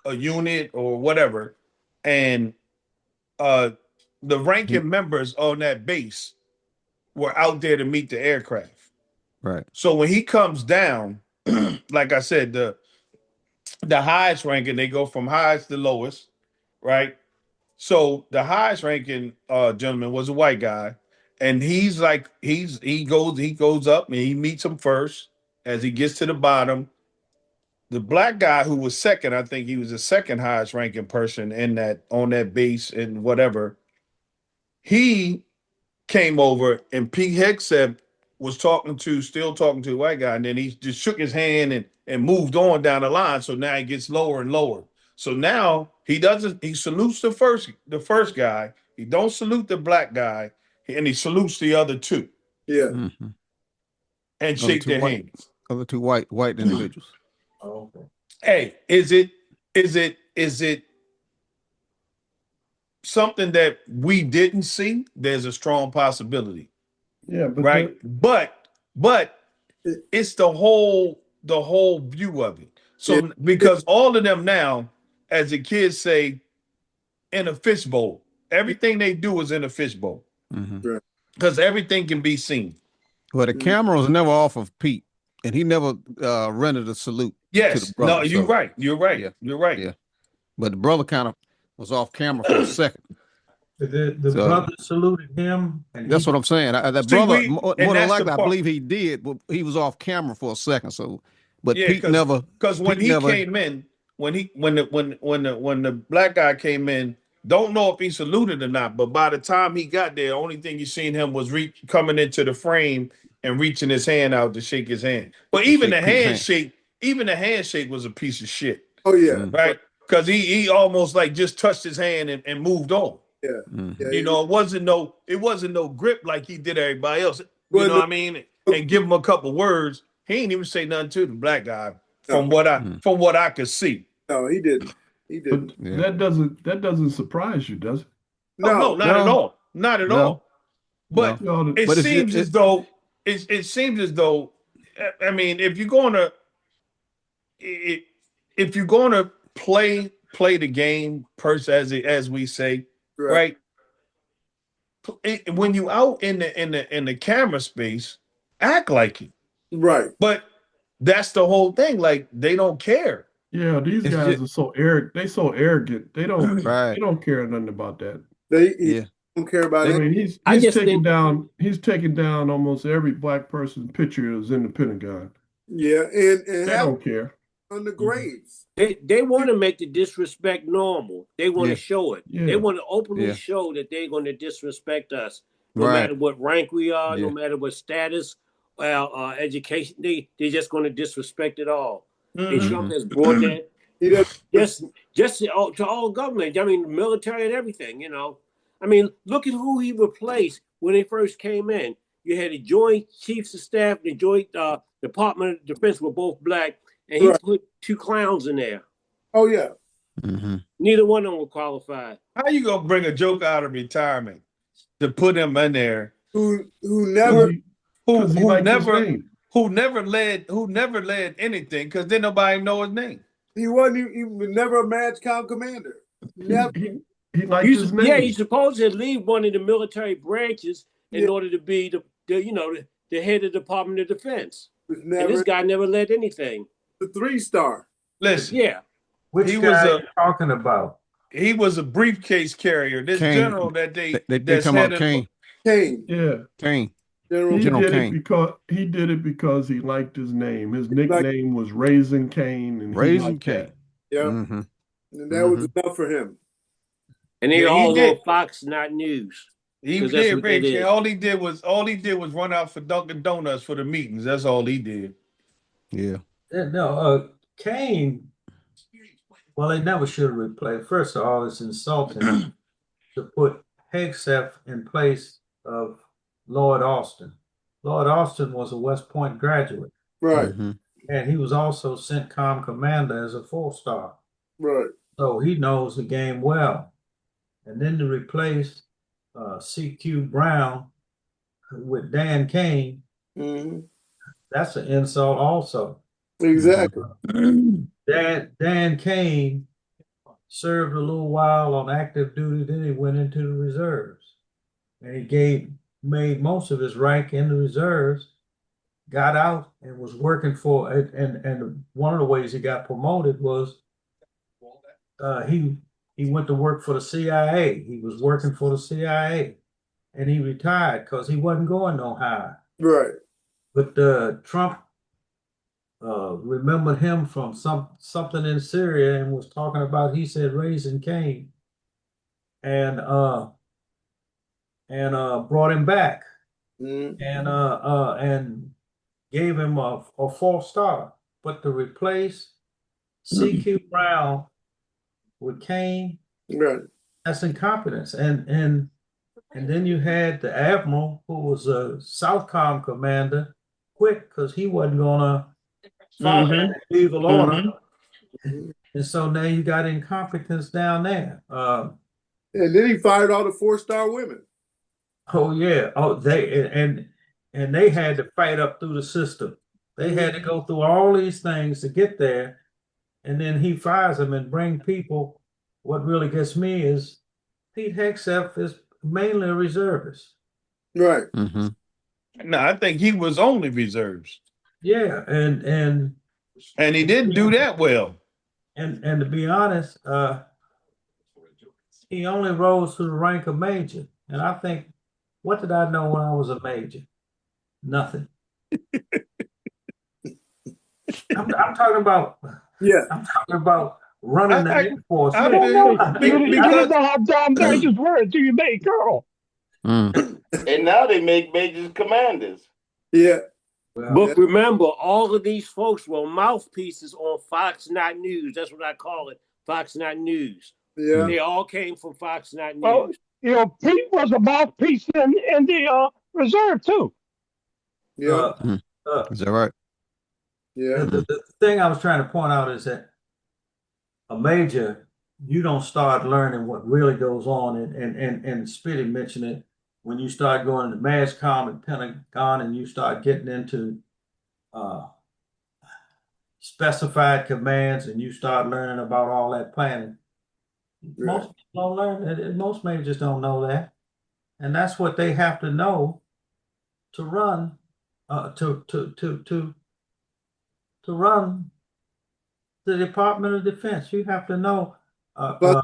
a unit, or whatever, and the ranking members on that base were out there to meet the aircraft. Right. So when he comes down, like I said, the highest ranking, they go from highest to lowest, right? So the highest ranking gentleman was a white guy, and he goes up and he meets him first. As he gets to the bottom, the black guy who was second, I think he was the second highest ranking person on that base and whatever, he came over, and Pete Hegseth was still talking to the white guy, and then he just shook his hand and moved on down the line. So now he gets lower and lower. So now he salutes the first guy. He don't salute the black guy, and he salutes the other two. Yeah. And shake their hands. Other two white individuals. Oh, okay. Hey, is it something that we didn't see? There's a strong possibility. Yeah, but right. But it's the whole view of it. So because all of them now, as the kids say, in a fishbowl. Everything they do is in a fishbowl. Because everything can be seen. Well, the camera was never off of Pete, and he never rendered a salute. Yes. To the brother, No, you're right. You're right. Yeah. You're right. Yeah. But the brother kind of was off camera for a second. The brother saluted him. That's what I'm saying. That brother, more than likely, I believe he did, but he was off camera for a second. So, but Pete never. Because when he came in, when the black guy came in, don't know if he saluted or not. But by the time he got there, the only thing you seen him was coming into the frame and reaching his hand out to shake his hand. But even the handshake was a piece of shit. Oh yeah, right. Because he almost like just touched his hand and moved on. Yeah. It wasn't no grip like he did everybody else. You know what I mean? And give him a couple words. He ain't even say nothing to the black guy from what I could see. No, he didn't. He didn't. But that doesn't surprise you, does it? No, not at all. Not at all. But it seems as though I mean, if you're gonna play the game, as we say, right? When you out in the camera space, act like it. Right. But that's the whole thing. Like, they don't care. Yeah, these It's guys just- are so arrogant. They so arrogant. They don't Right. they don't care nothing about that. They don't care about I it. mean, he's taking down almost every black person's picture that's in the Pentagon. Yeah, and They have don't care. on the graves. They want to make the disrespect normal. They want Yeah. to show it. Yeah. They want to openly Yeah. show that they're going to disrespect us, no Right. matter what rank we are, no Yeah. matter what status, education. They're just going to disrespect it all. And Trump has brought that He does. just to all government. I mean, military and everything. You know, I mean, look at who he replaced when they first came in. You had the Joint Chiefs of Staff, the Joint Department of Defense were both black, and he put two clowns in there. Oh yeah. Mm-hmm. Neither one of them were qualified. How you gonna bring a joke out of retirement to put him in there? Who never Who never led anything, because then nobody know his name. he was never a MAGCOM commander. Never. He liked his name. Yeah, he's supposed to leave one of the military branches in order to be the head of the Department of Defense. And this guy never led anything. The 3-star. Listen, Yeah. Which he guy was are you talking about? He was a briefcase carrier. This Kane. general that They that's come head out of- Kane. Kane. Yeah. Kane. General Kane. He did it because he liked his name. His nickname was Raising Kane, and Raising Kane. Yeah. Mm-hmm. And that was enough for him. And they Yeah, he all did. on Fox, not News. He 'Cause that's did, what they Rich. did. All he did was run out for Dunkin' Donuts for the meetings. That's all he did. Yeah. No, Kane. Well, they never should have replaced. First of all, it's insulting to put Hegseth in place of Lloyd Austin. Lloyd Austin was a West Point graduate. Right. Mm-hmm. And he was also CENTCOM commander as a 4-star. Right. So he knows the game well. And then to replace C.Q. Brown with Dan Kane, that's an insult also. Exactly. Dan Kane served a little while on active duty, then he went into the reserves. And he made most of his rank in the reserves, got out and was working for it. And one of the ways he got promoted was he went to work for the CIA. He was working for the CIA, and he retired because he wasn't going no higher. Right. But Trump remembered him from something in Syria and was talking about, he said, Raising Kane, and brought him back and gave him a 4-star. But to replace C.Q. Brown with Kane, right, that's incompetence. And then you had the admiral, who was a Southcom commander, quit because he wasn't gonna leave a order. And so now you got incompetence down there. And then he fired all the 4-star women. Oh yeah. Oh, they had to fight up through the system. They had to go through all these things to get there, and then he fires them and bring people. What really gets me is Pete Hegseth is mainly a reservist. Right. Mm-hmm. No, I think he was only reserves. Yeah, and he didn't do that well. And to be honest, he only rose to the rank of major. And I think, what did I know when I was a major? Nothing. I'm talking about. Yeah. I'm talking about running the Air Force. You don't know how dumb majors were until you made colonel. Mm. And now they make majors commanders. Yeah. But remember, all of these folks were mouthpieces on Fox Not News. That's what I call it, Fox Not News. Yeah. They all came from Fox Not News. Well, Pete was a mouthpiece in the reserve too. Yeah. Is that right? Yeah. The thing I was trying to point out is that a major, you don't start learning what really goes on, and Spitty mentioned it, when you start going to MAGCOM and Pentagon and you start getting into specified commands and you start learning about all that planning. Right. Most people don't learn it. Most managers don't know that. And that's what they have to know to run, to run the Department of Defense. You have to know to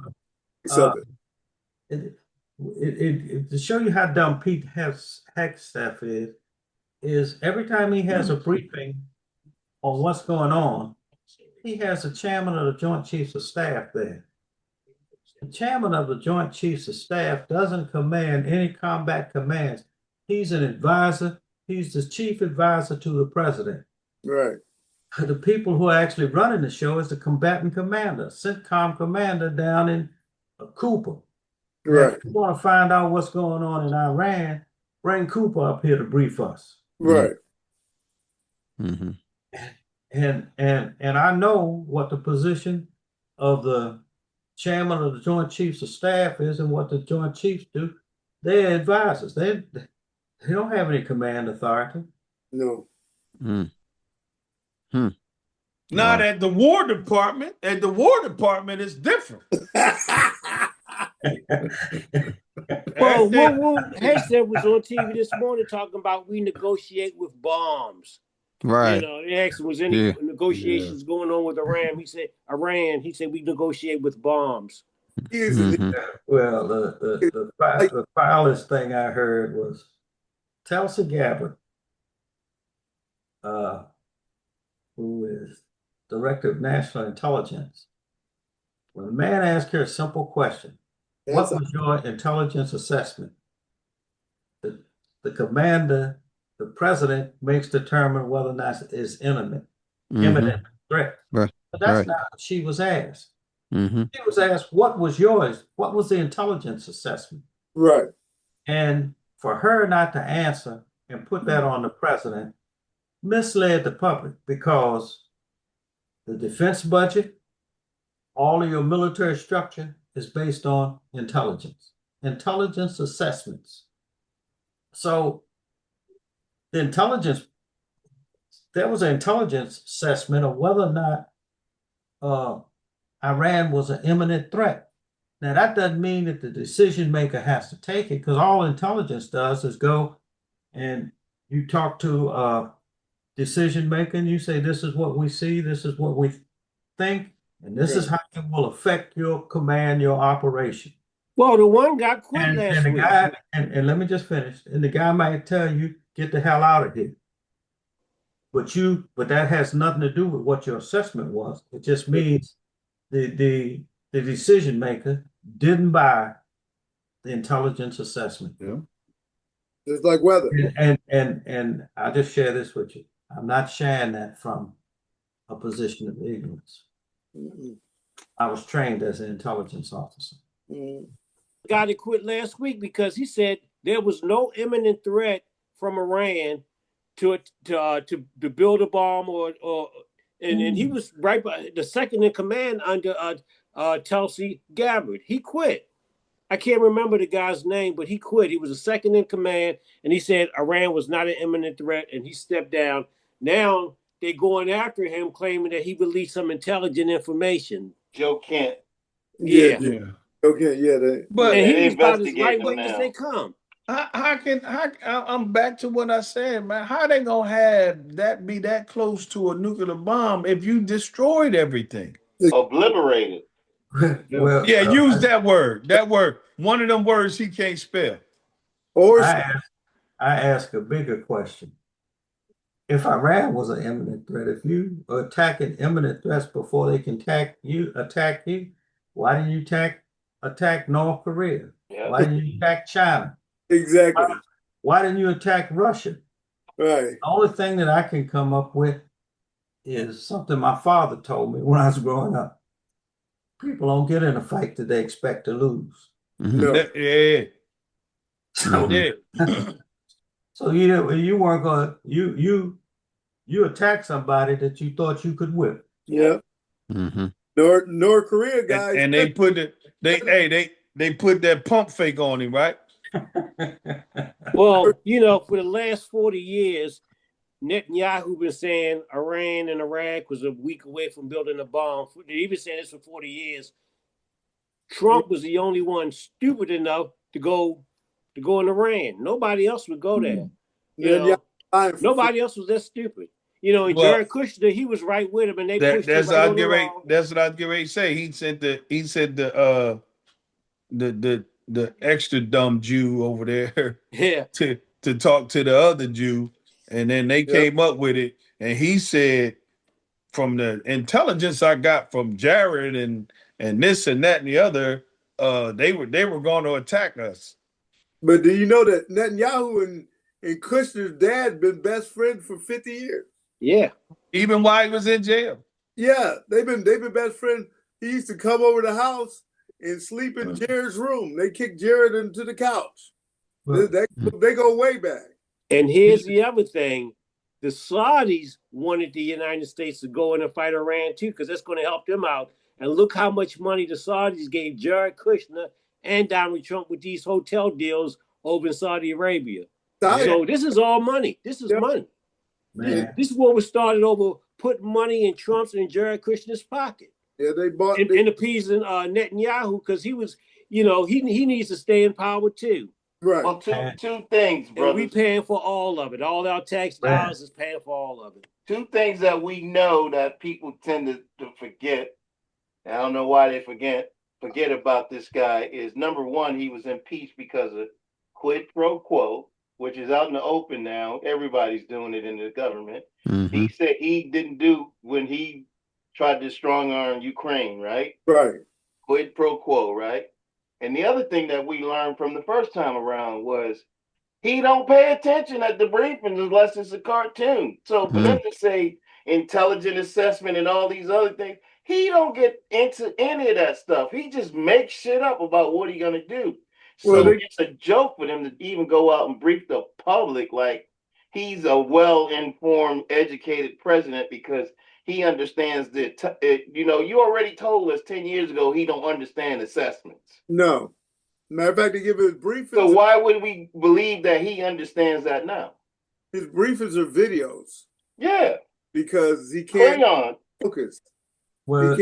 show you how dumb Pete Hegseth is every time he has a briefing on what's going on, he has the chairman of the Joint Chiefs of Staff there. The chairman of the Joint Chiefs of Staff doesn't command any combat commands. He's an advisor. He's the chief advisor to the president. Right. The people who are actually running the show is the combatant commander, CENTCOM commander down in Cooper. Right. If you want to find out what's going on in Iran, bring Cooper up here to brief us. Right. Mm-hmm. And I know what the position of the chairman of the Joint Chiefs of Staff is and what the Joint Chiefs do. They're advisors. They don't have any command authority. No. Not at the War Department. At the War Department, it's different. Well, Hegseth was on TV this morning talking about we negotiate with bombs. Right. You know, they asked him, was any negotiations going on with Iran? He said, He said, we negotiate with bombs. Mm-hmm. Well, the vilest thing I heard was Tulsi Gabbard, who is Director of National Intelligence. When a man asked her a simple question, what was your intelligence assessment? The commander, the president, makes determine whether or not it is imminent threat. Right. But that's not what she was asked. Mm-hmm. She was asked, what was yours? What was the intelligence assessment? Right. And for her not to answer and put that on the president misled the public, because the defense budget, all of your military structure is based on intelligence assessments. So there was an intelligence assessment of whether or not Iran was an imminent threat. Now, that doesn't mean that the decision maker has to take it, because all intelligence does is go and you talk to a decision maker and you say, this is what we see, this is what we think, and this is how it will affect your command, your operation. Well, the one got quit last and the week. guy, and let me just finish. And the guy might tell you, get the hell out of here. But that has nothing to do with what your assessment was. It just means the decision maker didn't buy the intelligence assessment. Yeah. Just like weather. And I'll just share this with you. I'm not sharing that from a position of ignorance. Mm-hmm. I was trained as an intelligence officer. Mm-hmm. Guy that quit last week because he said there was no imminent threat from Iran to build a bomb and he was right by the second in command under Tulsi Gabbard. He quit. I can't remember the guy's name, but he quit. He was the second in command, and he said Iran was not an imminent threat, and he stepped down. Now they're going after him, claiming that he released some intelligent information. Joe Kent. Yeah. Okay, yeah. But and he was about as lightweight as they come. I'm back to what I said, man. How they gonna have that be that close to a nuclear bomb if you destroyed everything? Obliterated. Well, use that word. That word. One of them words he can't spell. Or I ask a bigger question. If Iran was an imminent threat, if you are attacking imminent threats before they can attack you, why didn't you attack North Korea? Yeah. Why didn't you attack China? Exactly. Why didn't you attack Russia? Right. The only thing that I can come up with is something my father told me when I was growing up. People don't get in a fight that they expect to lose. Mm-hmm. No. Yeah. So you weren't going you attack somebody that you thought you could whip. Yeah. Mm-hmm. North Korea guys. And they put they put that pump fake on him, right? Well, for the last 40 years, Netanyahu been saying Iran and Iraq was a week away from building a bomb. They've been saying this for 40 years. Trump was the only one stupid enough to go in Iran. Nobody else would go there. Nobody else was that stupid. And Jared Kushner, he was right with him, and they pushed him. That's what I was getting ready to say. He said the extra dumb Jew over there to talk to the other Jew, and then they came up with it, and he said, from the intelligence I got from Jared and this and that and the other, they were going to attack us. But do you know that Netanyahu and Kushner's dad been best friends for 50 years? Yeah. Even while he was in jail. Yeah, they've been best friends. He used to come over the house and sleep in Jared's room. They kicked Jared into the couch. They go way back. And here's the other thing. The Saudis wanted the United States to go in and fight Iran too, because that's going to help them out. And look how much money the Saudis gave Jared Kushner and Donald Trump with these hotel deals over in Saudi Arabia. So this is all money. This is money. This is what was started over putting money in Trump's and Jared Kushner's pocket. Yeah, they bought and appeasing Netanyahu, because he was, he needs to stay in power too. Right. Well, two things, brother. And we paying for all of it. All our tax dollars is paying for all of it. Two things that we know that people tend to forget. I don't know why they forget about this guy. Is number one, he was impeached because of quid pro quo, which is out in the open now. Everybody's doing it in the government. Mm-hmm. He said he didn't do when he tried to strong arm Ukraine, right? Right. Quid pro quo, right? And the other thing that we learned from the first time around was he don't pay attention at the briefings unless it's a cartoon. So for them to say intelligent assessment and all these other things, he don't get into any of that stuff. He just makes shit up about what he's gonna do. So it's a joke for them to even go out and brief the public like he's a well-informed, educated president, because he understands that, you already told us 10 years ago he don't understand assessments. No. Matter of fact, they give his briefings. So why would we believe that he understands that now? His briefings are videos. Yeah. Because he can't focus. Well,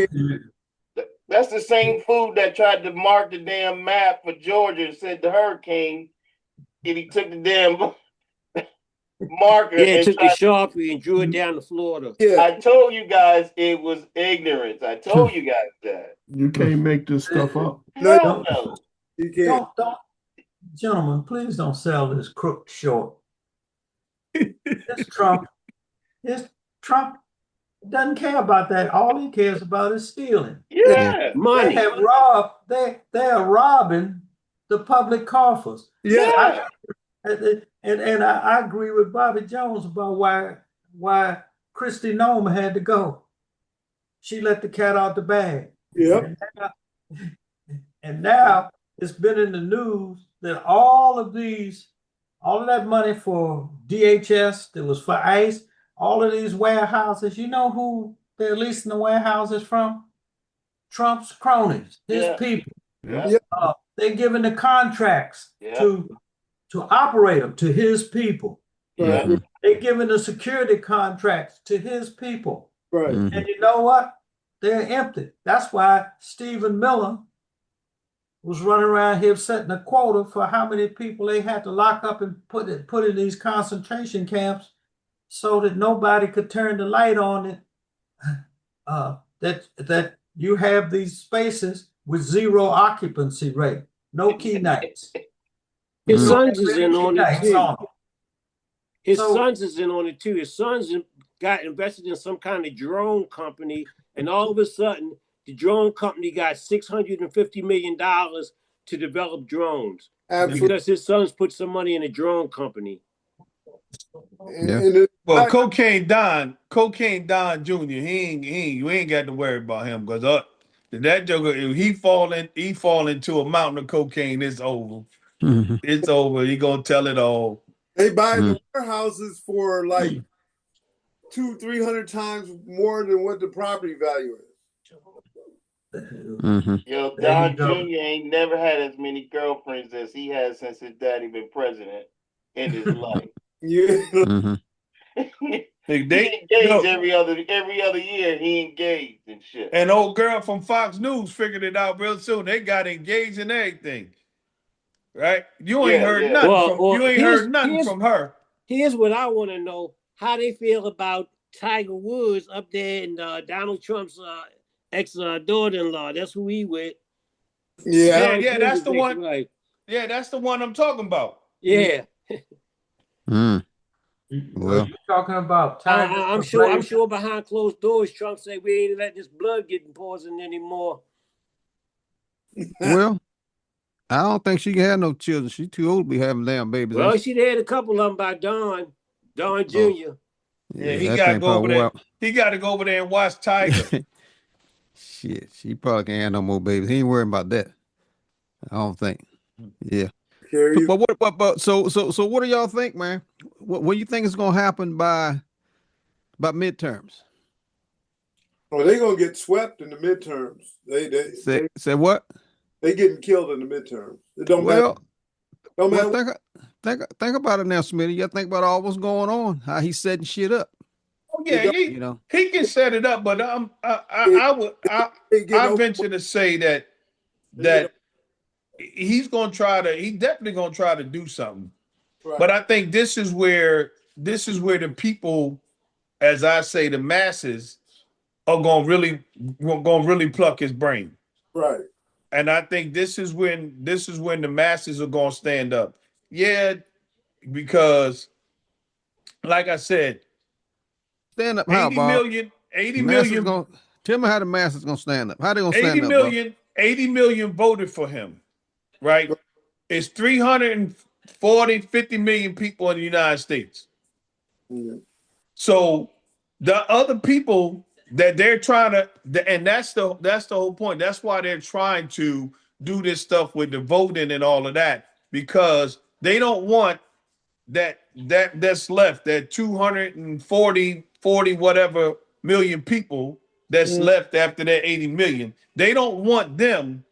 that's the same food that tried to mark the damn map for Georgia and said the hurricane, and he took the damn marker. Yeah, took the Sharpie and drew it down to Florida. Yeah. I told you guys it was ignorance. I told you guys that. You can't make this stuff up. No. You can't. Don't, gentlemen, please don't sell this crook short. It's Trump doesn't care about that. All he cares about is stealing. Yeah, money. They are robbing the public coffers. Yeah. And I agree with Bobby Jones about why Kristi Noem had to go. She let the cat out the bag. Yep. And now it's been in the news that all of that money for DHS that was for ICE, all of these warehouses, you know who they're leasing the warehouses from? Trump's cronies, his people. Yeah. They're giving the contracts to operate them to his people. Right. They're giving the security contracts to his people. Right. And you know what? They're empty. That's why Stephen Miller was running around here setting a quota for how many people they had to lock up and put in these concentration camps, so that nobody could turn the light on it. That you have these spaces with zero occupancy rate, no key nights. His sons is in on it too. His sons is in on it too. His sons got invested in some kind of drone company, and all of a sudden, the drone company got $650 million to develop drones. Absolutely. Because his sons put some money in a drone company. Well, Cocaine Don Jr. You ain't got to worry about him, because that joker, if he fall into a mountain of cocaine, it's over. Mm-hmm. It's over. He gonna tell it all. They buy the warehouses for like 200-300 times more than what the property value is. Mm-hmm. Yo, Don Jr. ain't never had as many girlfriends as he has since his daddy been president in his life. Yeah. Mm-hmm. They engaged every other year. He engaged and shit. And old girl from Fox News figured it out real soon. They got engaged and everything. Right? You ain't heard nothing from her. Here's what I want to know: how they feel about Tiger Woods up there and Donald Trump's ex-daughter-in-law. That's who he with. Yeah, that's the one. Right. Yeah, that's the one I'm talking about. Yeah. Well, you're talking about Tiger. I'm sure behind closed doors, Trump say we ain't let this blood get poisoned anymore. Well, I don't think she can have no children. She's too old to be having damn babies. Well, she'd had a couple of them by Don Jr. Yeah, he got to go over there. He got to go over there and watch Tiger. Shit, she probably can't have no more babies. He ain't worrying about that. I don't think. Yeah. So what do y'all think, man? What do you think is going to happen by midterms? Well, they're gonna get swept in the midterms. They say what? They getting killed in the midterms. It don't matter. Don't matter. Think about it now, Smitty. You got to think about all what's going on. How he's setting shit up. Oh yeah, he can set it up, but I venture to say that he's gonna try to. He definitely gonna try to do something. Right. But I think this is where the people, as I say, the masses, are gonna really pluck his brain. Right. And I think this is when the masses are gonna stand up. Yeah, because like I said, stand up. How 80 million. Tell me how the masses gonna stand up. How they gonna stand up? 80 million voted for him, right? It's 50 million people in the United States. Mm-hmm. So the other people that they're trying to, and that's the whole point. That's why they're trying to do this stuff with the voting and all of that, because they don't want that's left, that 240 whatever million people that's left after that 80 million. They don't want them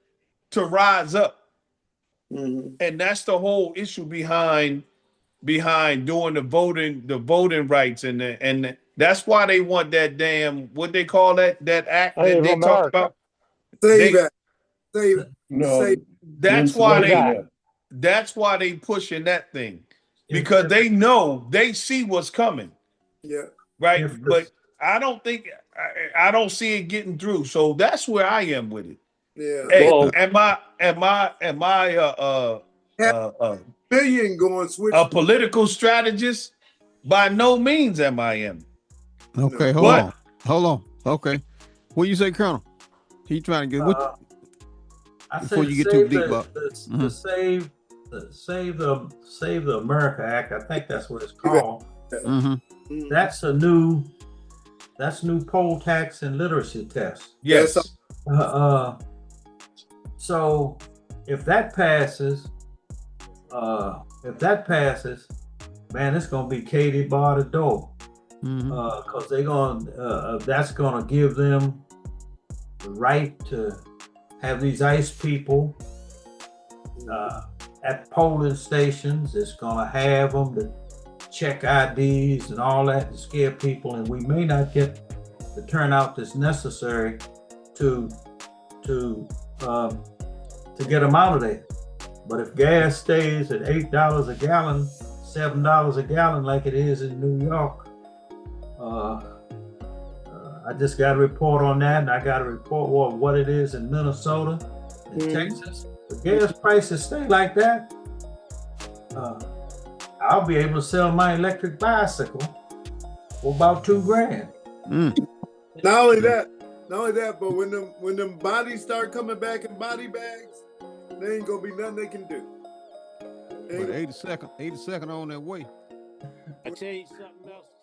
to rise up. Mm-hmm. And that's the whole issue behind doing the voting rights, and that's why they want that damn, what they call that act that they talk about. That's why they pushing that thing, because they know, they see what's coming. Yeah. Right. But I don't see it getting through. So that's where I am with it. Yeah. Hey, am I billion going switch a political strategist? By no means am I. Okay, hold on. Okay, what you say, Colonel? He trying to get before you get too deep, to save the America Act. I think that's what it's called. Mm-hmm. That's new poll tax and literacy test. Yes. So if that passes, man, it's gonna be Katie bar the door, because they're gonna that's gonna give them the right to have these ICE people at polling stations. It's gonna have them to check IDs and all that to scare people, and we may not get the turnout that's necessary to get them out of there. But if gas stays at $8 a gallon, $7 a gallon like it is in New York, I just got a report on that, and I got a report what it is in Minnesota and Texas. If gas prices stay like that, I'll be able to sell my electric bicycle for about $2,000. Not only that, but when them bodies start coming back in body bags, there ain't gonna be nothing they can do. But 82nd on their way. I tell you something else.